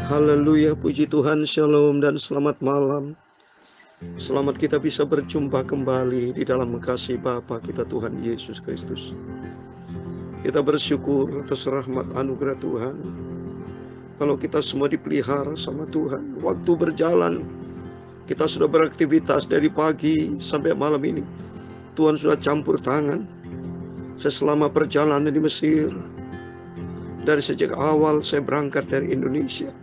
Haleluya, puji Tuhan, shalom dan selamat malam. Selamat kita bisa berjumpa kembali di dalam kasih Bapa kita Tuhan Yesus Kristus. Kita bersyukur atas rahmat anugerah Tuhan. Kalau kita semua dipelihara sama Tuhan, waktu berjalan, kita sudah beraktivitas dari pagi sampai malam ini. Tuhan sudah campur tangan. Selama perjalanan di Mesir, dari sejak awal saya berangkat dari Indonesia,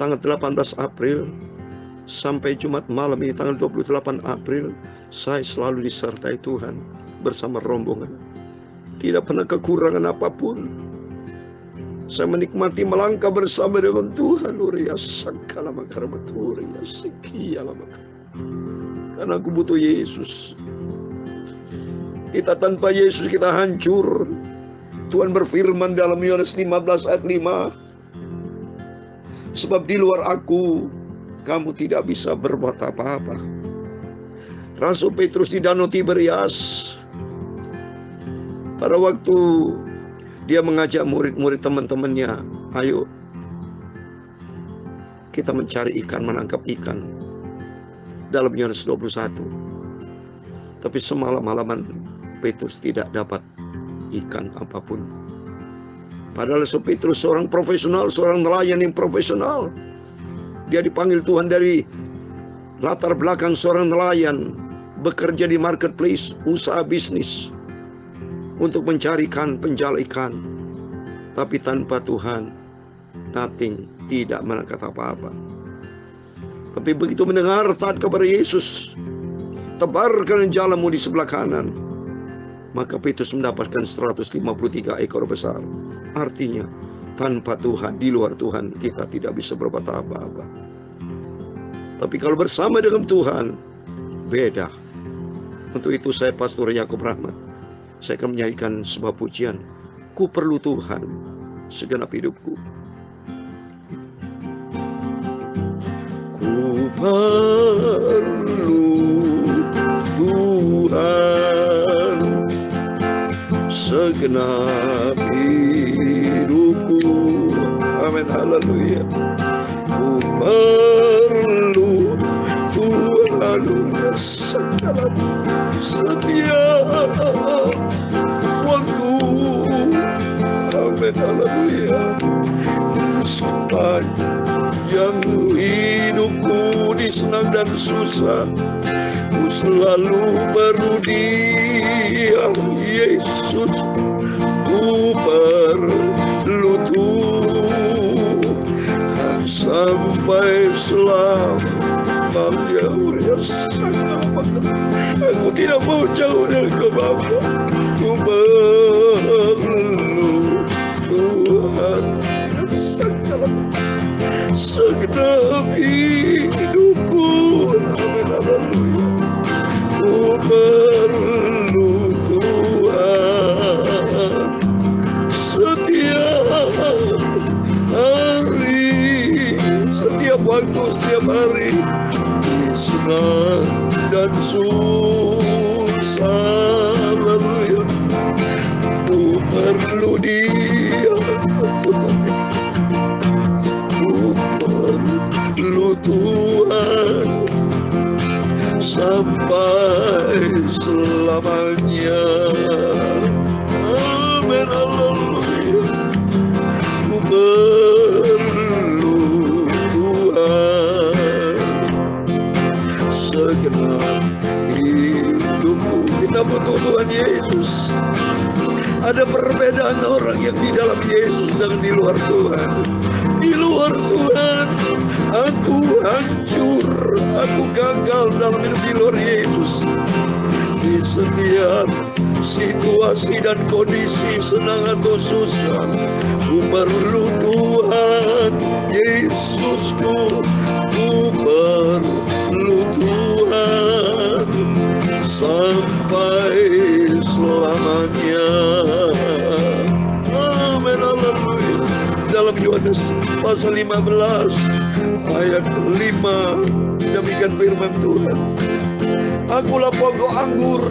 tanggal 18 April sampai Jumat malam ini tanggal 28 April, saya selalu disertai Tuhan bersama rombongan. Tidak pernah kekurangan apapun. Saya menikmati melangkah bersama dengan Tuhan. Karena aku butuh Yesus. Kita tanpa Yesus kita hancur. Tuhan berfirman dalam Yohanes 15 ayat 5. Sebab di luar aku, kamu tidak bisa berbuat apa-apa. Rasul Petrus di Danau Tiberias, pada waktu dia mengajak murid-murid teman-temannya, ayo kita mencari ikan, menangkap ikan. Dalam Yohanes 21. Tapi semalam-malaman Petrus tidak dapat ikan apapun. Padahal Petrus seorang profesional, seorang nelayan yang profesional. Dia dipanggil Tuhan dari latar belakang seorang nelayan, bekerja di marketplace, usaha bisnis, untuk mencari ikan, penjala ikan. Tapi tanpa Tuhan, nothing, tidak menangkap apa-apa. Tapi begitu mendengar taat kepada Yesus, tebarkan jalamu di sebelah kanan, maka Petrus mendapatkan 153 ekor besar. Artinya, tanpa Tuhan, di luar Tuhan, kita tidak bisa berbuat apa-apa. Tapi kalau bersama dengan Tuhan, beda. Untuk itu saya Pastor Yakub Rahmat, saya akan menyanyikan sebuah pujian. Ku perlu Tuhan segenap hidupku. Ku perlu Tuhan segenap hidupku. Amin, haleluya. Ku perlu Tuhan segala setiap waktu. Amin, haleluya. Sepanjang hidupku di senang dan susah, ku selalu perlu Dia, Yesus. Ku perlu Tuhan sampai selamanya. Aku tidak mau jauh dari Bapa. Ku perlu Tuhan segenap hidupku. Amin, haleluya. Ku perlu Tuhan setiap hari, setiap waktu, setiap hari, senang dan susah. Haleluya. Ku perlu Dia. Ku perlu Tuhan sampai selamanya. Amin, haleluya. Ku perlu Tuhan segenap hidupku. Kita butuh Tuhan Yesus. Ada perbedaan orang yang di dalam Yesus dengan di luar Tuhan. Di luar Tuhan, aku hancur, aku gagal dalam hidup. Di luar Yesus, di setiap situasi dan kondisi, senang atau susah, ku perlu Tuhan Yesusku. Ku perlu Tuhan sampai selamanya. Amin, haleluya. Dalam Yohanes pasal 15 ayat 5, demikian firman Tuhan. Akulah pokok anggur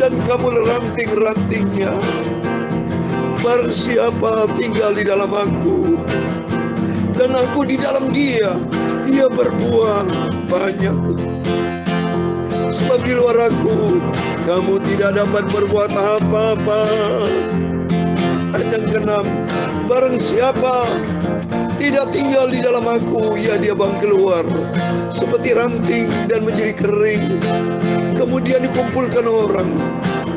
dan kamu ranting-rantingnya. Barang siapa tinggal di dalam aku dan aku di dalam dia, ia berbuah banyak. Sebab di luar aku, kamu tidak dapat berbuat apa-apa. Ayat yang ke-6, barang siapa tidak tinggal di dalam aku, ia dibuang keluar seperti ranting dan menjadi kering. Kemudian dikumpulkan orang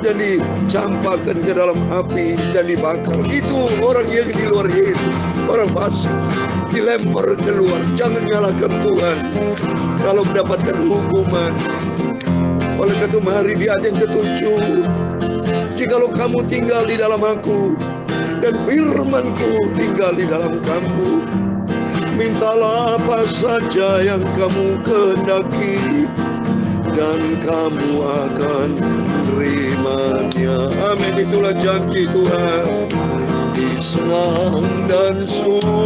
dan dicampakkan ke dalam api dan dibakar. Itu orang yang di luar Yesus, orang fasik, dilempar keluar. Jangan nyalahkan Tuhan kalau mendapatkan hukuman. Oleh karena itu mari di ayat yang ke-7, jikalau kamu tinggal di dalam aku dan firman-Ku tinggal di dalam kamu, mintalah apa saja yang kamu kehendaki dan kamu akan menerimanya. Amin. Itulah janji Tuhan. Di senang dan susah,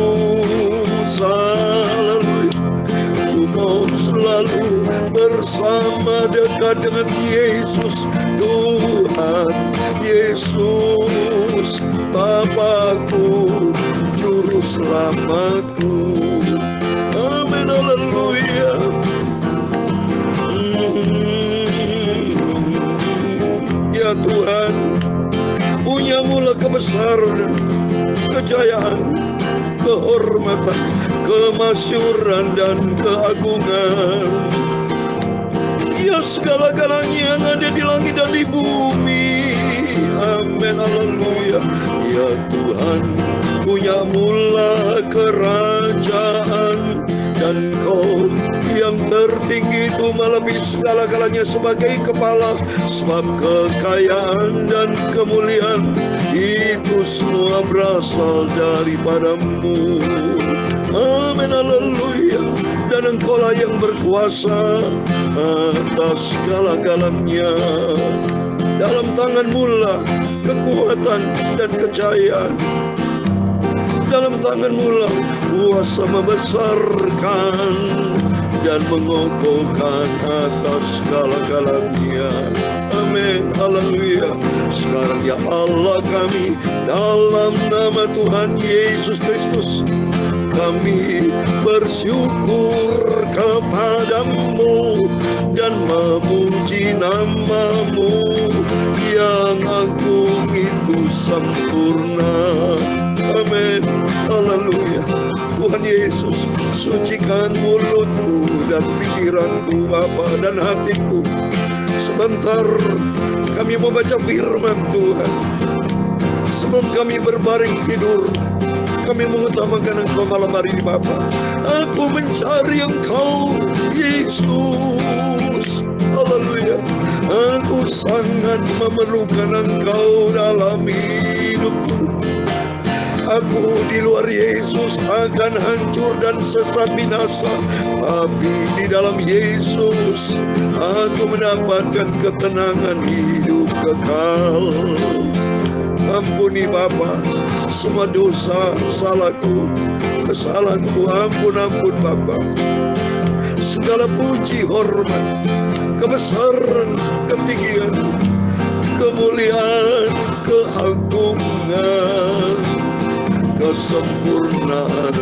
ku mau selalu bersama dekat dengan Yesus. Tuhan Yesus, Bapakku, Juru Selamatku. Amin. Haleluya. Ya Tuhan, punyamu kebesaran, kejayaan, kehormatan, kemasyuran, dan keagungan. Ya segala-galanya yang ada di langit dan di bumi. Amin. Haleluya. Ya Tuhan, punyamulah kerajaan, dan Kau yang tertinggi itu melebihi segala-galanya sebagai kepala. Sebab kekayaan dan kemuliaan itu semua berasal daripada-Mu. Amin. Haleluya. Dan Engkaulah yang berkuasa atas segala-galanya. Dalam tangan-Mu lah kekuatan dan kejayaan. Dalam tangan-Mu lah kuasa membesarkan dan mengokohkan atas segala-galanya. Amin. Haleluya. Sekarang ya Allah kami, dalam nama Tuhan Yesus Kristus, kami bersyukur kepadamu dan memuji nama-Mu yang agung itu sempurna. Amin. Haleluya. Tuhan Yesus, sucikan mulutku dan pikiranku Bapa dan hatiku. Sebentar kami mau baca firman Tuhan. Sebelum kami berbaring tidur, kami mengutamakan Engkau malam hari ini Bapa. Aku mencari Engkau Yesus. Haleluya. Aku sangat memerlukan Engkau dalam hidupku. Aku di luar Yesus akan hancur dan sesat binasa, tapi di dalam Yesus aku mendapatkan ketenangan hidup kekal. Ampuni Bapa semua dosa, salahku, kesalahanku. Ampun Bapa. Segala puji, hormat, kebesaran, ketinggian, kemuliaan, keagungan, kesempurnaan,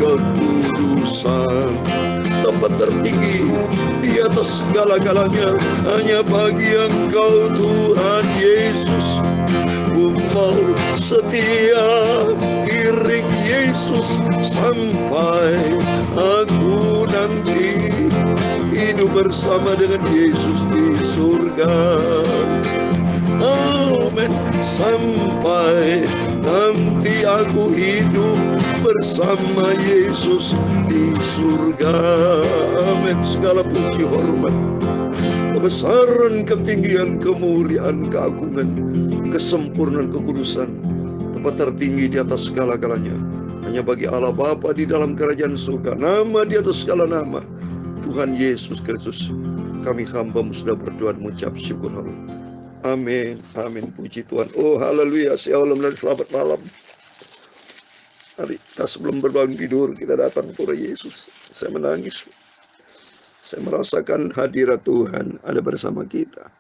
kekudusan, tempat tertinggi di atas segala-galanya hanya bagi Engkau Tuhan Yesus. Ku mau setia iring Yesus sampai aku nanti hidup bersama dengan Yesus di surga. Amin. Sampai nanti aku hidup bersama Yesus di surga. Amin. Segala puji, hormat, kebesaran, ketinggian, kemuliaan, keagungan, kesempurnaan, kekudusan, tempat tertinggi di atas segala-galanya hanya bagi Allah Bapa di dalam kerajaan surga. Nama di atas segala nama, Tuhan Yesus Kristus. Kami hamba-Mu sudah berdoa dan mengucap syukur. Amin. Amin. Puji Tuhan. Oh haleluya. Shalom dan selamat malam. Hari kita sebelum berbangun tidur, kita datang kepada Yesus. Saya menangis. Saya merasakan hadirat Tuhan ada bersama kita.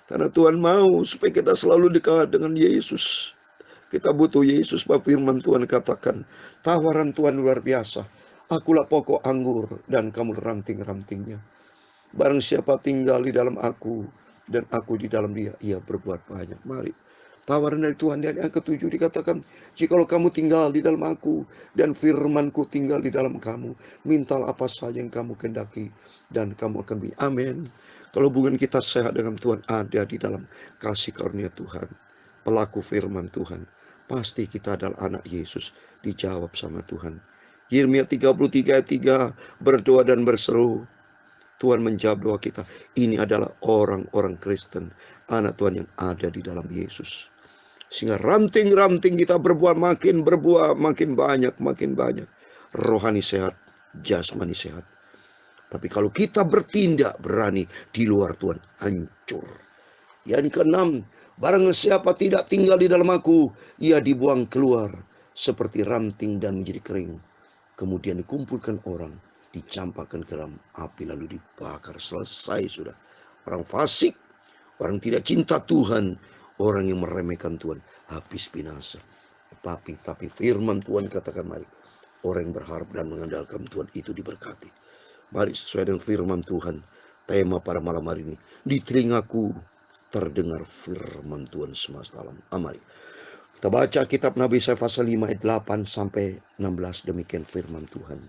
Karena Tuhan mau supaya kita selalu dekat dengan Yesus. Kita butuh Yesus. Sebab firman Tuhan katakan, tawaran Tuhan luar biasa. Akulah pokok anggur dan kamu ranting-rantingnya. Barang siapa tinggal di dalam aku dan aku di dalam dia, ia berbuat banyak. Mari. Tawaran dari Tuhan. Dan yang ketujuh dikatakan, jikalau kamu tinggal di dalam aku dan firmanku tinggal di dalam kamu, mintalah apa saja yang kamu kehendaki dan kamu akan beri. Amin. Kalau hubungan kita sehat dengan Tuhan ada di dalam kasih karunia Tuhan, pelaku firman Tuhan, pasti kita adalah anak Yesus. Dijawab sama Tuhan. Yeremia 33 ayat 3, berdoa dan berseru. Tuhan menjawab doa kita. Ini adalah orang-orang Kristen, anak Tuhan yang ada di dalam Yesus. Sehingga ranting-ranting kita berbuah makin banyak, makin banyak. Rohani sehat, jasmani sehat. Tapi kalau kita bertindak berani di luar Tuhan, hancur. Yang keenam, barang siapa tidak tinggal di dalam aku, ia dibuang keluar seperti ranting dan menjadi kering. Kemudian dikumpulkan orang, dicampakkan ke dalam api lalu dibakar. Selesai sudah. Orang fasik, orang tidak cinta Tuhan, orang yang meremehkan Tuhan, habis binasa. Tapi firman Tuhan katakan, mari orang yang berharap dan mengandalkan Tuhan itu diberkati. Mari sesuai dengan firman Tuhan. Tema pada malam hari ini, di telingaku terdengar firman Tuhan semesta alam. Mari kita baca kitab Nabi Yesaya pasal 5 ayat 8 sampai 16. Demikian firman Tuhan.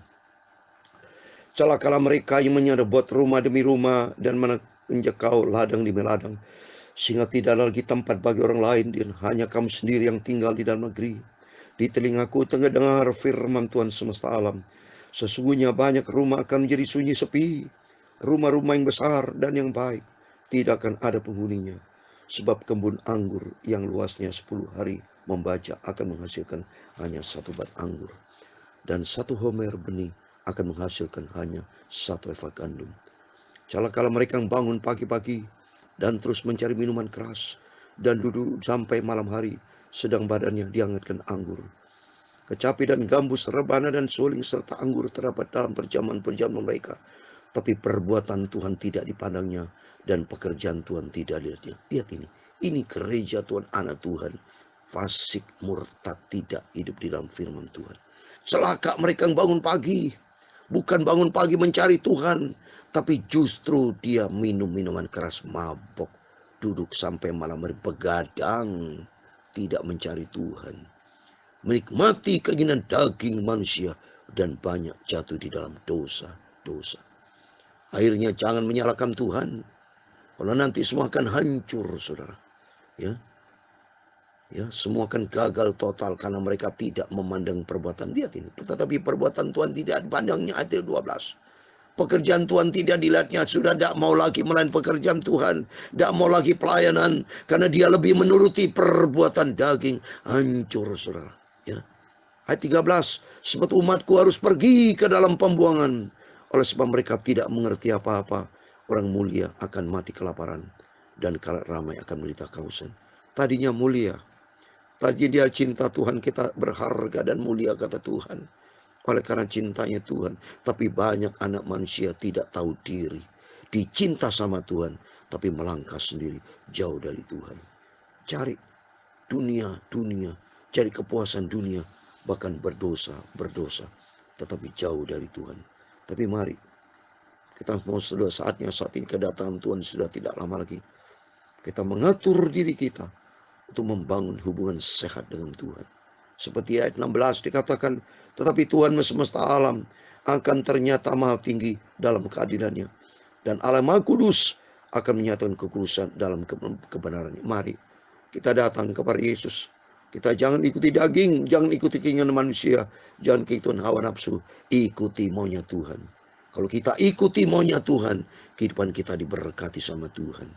Celakalah mereka yang menyerobot rumah demi rumah dan menjekau ladang demi ladang, sehingga tidak ada lagi tempat bagi orang lain dan hanya kamu sendiri yang tinggal di dalam negeri. Di telingaku terdengar firman Tuhan semesta alam. Sesungguhnya banyak rumah akan menjadi sunyi sepi, rumah-rumah yang besar dan yang baik tidak akan ada penghuninya. Sebab kebun anggur yang luasnya 10 hari membaca akan menghasilkan hanya 1 bat anggur, dan 1 homer benih akan menghasilkan hanya 1 efa gandum. Celakalah mereka yang bangun pagi-pagi dan terus mencari minuman keras dan duduk sampai malam hari, sedang badannya dihangatkan anggur. Kecapi dan gambus, rebana dan suling serta anggur terdapat dalam perjamuan-perjamuan mereka. Tapi perbuatan Tuhan tidak dipandangnya dan pekerjaan Tuhan tidak dilihatnya. Lihat ini. Ini gereja Tuhan, anak Tuhan. Fasik, murtad, tidak hidup di dalam firman Tuhan. Celaka mereka yang bangun pagi. Bukan bangun pagi mencari Tuhan, tapi justru dia minum minuman keras, mabok. Duduk sampai malam hari, begadang. Tidak mencari Tuhan. Menikmati keinginan daging manusia dan banyak jatuh di dalam dosa-dosa. Akhirnya jangan menyalahkan Tuhan, kalau nanti semua akan hancur, saudara. Ya, semua akan gagal total karena mereka tidak memandang perbuatan dia ini. Tetapi perbuatan Tuhan tidak dipandangnya, ayat 12. Pekerjaan Tuhan tidak dilihatnya, sudah tidak mau lagi melayani pekerjaan Tuhan, tidak mau lagi pelayanan karena dia lebih menuruti perbuatan daging, hancur, saudara. Ya. Ayat 13, sebab umatku harus pergi ke dalam pembuangan, oleh sebab mereka tidak mengerti apa-apa. Orang mulia akan mati kelaparan, dan kalat ramai akan menderita kehausan. Tadinya mulia, tadi dia cinta Tuhan, kita berharga dan mulia kata Tuhan, oleh karena cintanya Tuhan. Tapi banyak anak manusia tidak tahu diri, dicinta sama Tuhan, tapi melangkah sendiri jauh dari Tuhan. Cari dunia, cari kepuasan dunia, bahkan berdosa, tetapi jauh dari Tuhan. Tapi mari, kita mau sudah saatnya, saat ini kedatangan Tuhan sudah tidak lama lagi. Kita mengatur diri kita untuk membangun hubungan sehat dengan Tuhan. Seperti ayat 16 dikatakan, tetapi Tuhan semesta alam akan ternyata maha tinggi dalam keadilannya, dan Allah Maha Kudus akan menyatakan kekudusan dalam kebenarannya. Mari kita datang kepada Yesus. Kita jangan ikuti daging, jangan ikuti keinginan manusia, jangan ikuti hawa nafsu, ikuti maunya Tuhan. Kalau kita ikuti maunya Tuhan, kehidupan kita diberkati sama Tuhan.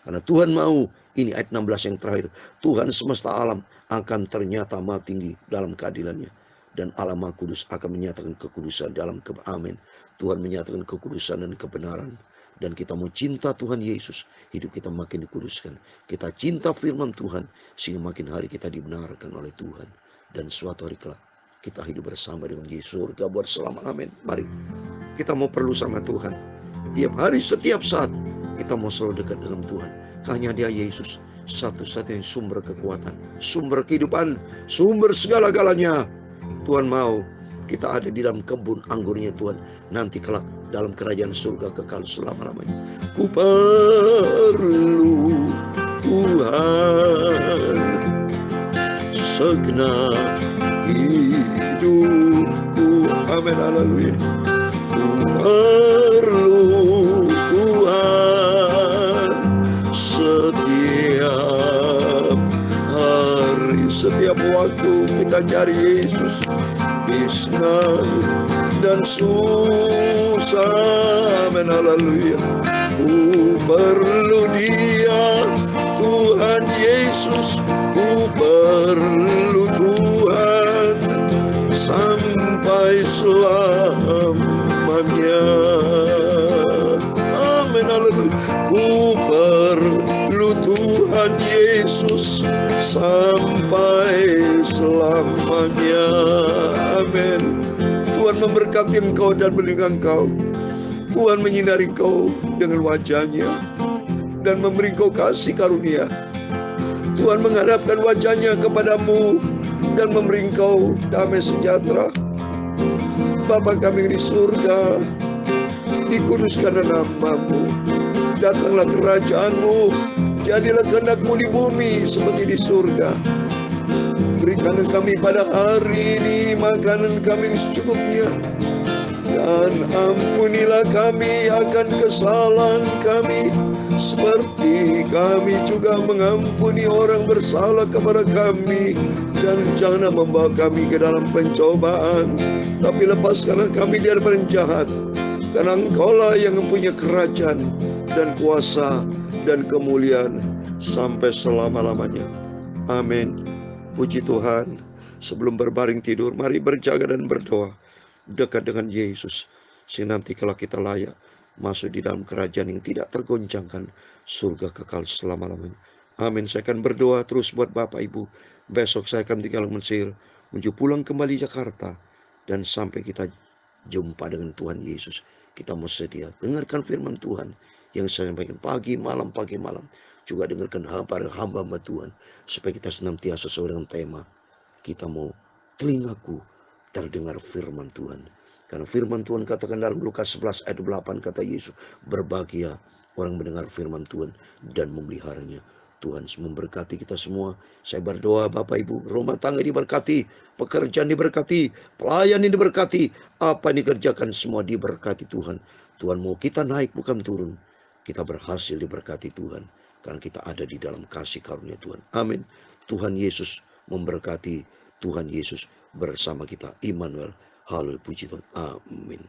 Karena Tuhan mau, ini ayat 16 yang terakhir, Tuhan semesta alam akan ternyata maha tinggi dalam keadilannya, dan Allah Maha Kudus akan menyatakan kekudusan dalam amin. Tuhan menyatakan kekudusan dan kebenaran. Dan kita mau cinta Tuhan Yesus, hidup kita makin dikuduskan. Kita cinta firman Tuhan, sehingga makin hari kita dibenarkan oleh Tuhan. Dan suatu hari kelak kita hidup bersama dengan Yesus surga buat selama, amin. Mari kita mau perlu sama Tuhan. Tiap hari, setiap saat kita mau selalu dekat dengan Tuhan. Hanya dia Yesus satu-satunya sumber kekuatan, sumber kehidupan, sumber segala-galanya. Tuhan mau kita ada di dalam kebun anggurnya Tuhan, nanti kelak dalam kerajaan surga kekal selama-lamanya. Ku perlu Tuhan segenap hidupku. Amin, haleluya. Ku perlu Tuhan setiap hari, setiap waktu kita cari Yesus di senang dan susah. Amin, haleluya. Ku perlu Dia, Tuhan Yesus. Ku perlu Tuhan sampai selamanya. Amin, haleluya. Ku perlu Tuhan Yesus sampai selamanya. Amin. Tuhan memberkati engkau dan melindungi engkau. Tuhan menyinari engkau dengan wajah-Nya dan memberi engkau kasih karunia. Tuhan menghadapkan wajah-Nya kepadamu dan memberi engkau damai sejahtera. Bapa kami di surga, dikuduskanlah nama-Mu, datanglah kerajaan-Mu, jadilah kehendak-Mu di bumi seperti di surga. Berikanlah kami pada hari ini makanan kami secukupnya, dan ampunilah kami akan kesalahan kami, seperti kami juga mengampuni orang bersalah kepada kami. Dan janganlah membawa kami ke dalam pencobaan, tapi lepaskanlah kami daripada yang jahat. Karena Engkaulah yang mempunyai kerajaan dan kuasa dan kemuliaan sampai selama-lamanya. Amin. Puji Tuhan. Sebelum berbaring tidur, mari berjaga dan berdoa dekat dengan Yesus, sehingga nanti kalau kita layak masuk di dalam kerajaan yang tidak tergoncangkan, surga kekal selama-lamanya. Amin. Saya akan berdoa terus buat Bapak Ibu. Besok saya akan tinggal Mesir, menuju pulang kembali Jakarta, dan sampai kita jumpa dengan Tuhan Yesus. Kita mau sedia dengarkan firman Tuhan yang saya sampaikan pagi malam. Juga dengarkan hamba-hamba Tuhan, supaya kita senantiasa sesuai dengan tema. Kita mau telingaku terdengar firman Tuhan. Karena firman Tuhan katakan dalam Lukas 11 ayat 8, kata Yesus, berbahagia orang mendengar firman Tuhan dan memeliharanya. Tuhan memberkati kita semua. Saya berdoa Bapak Ibu, rumah tangga diberkati, pekerjaan diberkati, pelayan diberkati, apa yang dikerjakan semua diberkati Tuhan. Tuhan mau kita naik bukan turun. Kita berhasil diberkati Tuhan, karena kita ada di dalam kasih karunia Tuhan. Amin. Tuhan Yesus memberkati. Tuhan Yesus bersama kita. Immanuel. Haleluya, puji Tuhan. Amin.